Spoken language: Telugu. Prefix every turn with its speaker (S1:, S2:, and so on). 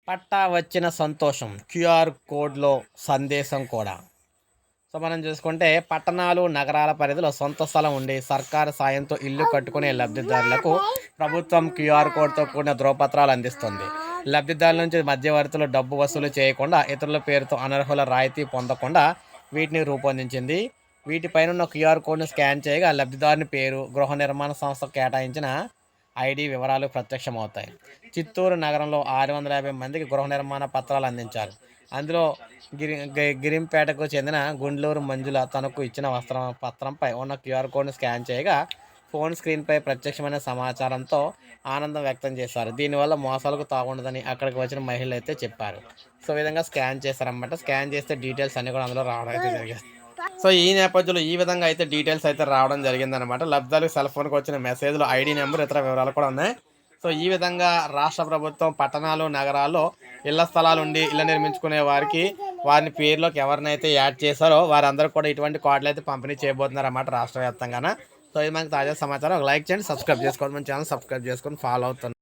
S1: పట్టా వచ్చిన సంతోషం క్యూఆర్ కోడ్లో సందేశం కూడా. సో మనం చూసుకుంటే పట్టణాలు నగరాల పరిధిలో సొంత స్థలం ఉండి సర్కారు సాయంతో ఇల్లు కట్టుకునే లబ్ధిదారులకు ప్రభుత్వం క్యూఆర్ కోడ్తో కూడిన ధ్రువపత్రాలు అందిస్తుంది. లబ్ధిదారుల నుంచి మధ్యవర్తులు డబ్బు వసూలు చేయకుండా ఇతరుల పేరుతో అనర్హుల రాయితీ పొందకుండా వీటిని రూపొందించింది. వీటిపైన ఉన్న క్యూఆర్ కోడ్ను స్కాన్ చేయగా లబ్ధిదారుని పేరు, గృహ నిర్మాణ సంస్థ కేటాయించిన ఐడి వివరాలు ప్రత్యక్షమవుతాయి. చిత్తూరు నగరంలో 650 మందికి గృహ నిర్మాణ పత్రాలు అందించారు. అందులో గిరింపేటకు చెందిన గుండ్లూరు మంజుల తనకు ఇచ్చిన పత్రంపై ఉన్న క్యూఆర్ కోడ్ను స్కాన్ చేయగా ఫోన్ స్క్రీన్పై ప్రత్యక్షమైన సమాచారంతో ఆనందం వ్యక్తం చేశారు. దీనివల్ల మోసాలకు తాగుండదని అక్కడికి వచ్చిన మహిళలు అయితే చెప్పారు. సో ఈ విధంగా స్కాన్ చేశారన్నమాట. స్కాన్ చేస్తే డీటెయిల్స్ అన్నీ కూడా అందులో రావడం అయితే జరిగింది. సో ఈ నేపథ్యంలో ఈ విధంగా అయితే డీటెయిల్స్ అయితే రావడం జరిగిందనమాట. లబ్ధిదారులకు సెల్ ఫోన్కి వచ్చిన మెసేజ్లు, ఐడి నెంబర్, ఇతర వివరాలు కూడా ఉన్నాయి. సో ఈ విధంగా రాష్ట్ర ప్రభుత్వం పట్టణాలు నగరాల్లో ఇళ్ల స్థలాలు ఉండి ఇళ్ళ నిర్మించుకునే వారికి వారిని పేర్లోకి ఎవరినైతే యాడ్ చేశారో వారందరూ కూడా ఇటువంటి కార్డులు అయితే పంపిణీ చేయబోతున్నారు అన్నమాట రాష్ట్ర వ్యాప్తంగా. సో ఇది మనకి తాజా సమాచారం. ఒక లైక్ చేయండి, సబ్స్క్రైబ్ చేసుకోండి, మన ఛానల్ సబ్స్క్రైబ్ చేసుకొని ఫాలో అవుతుంది.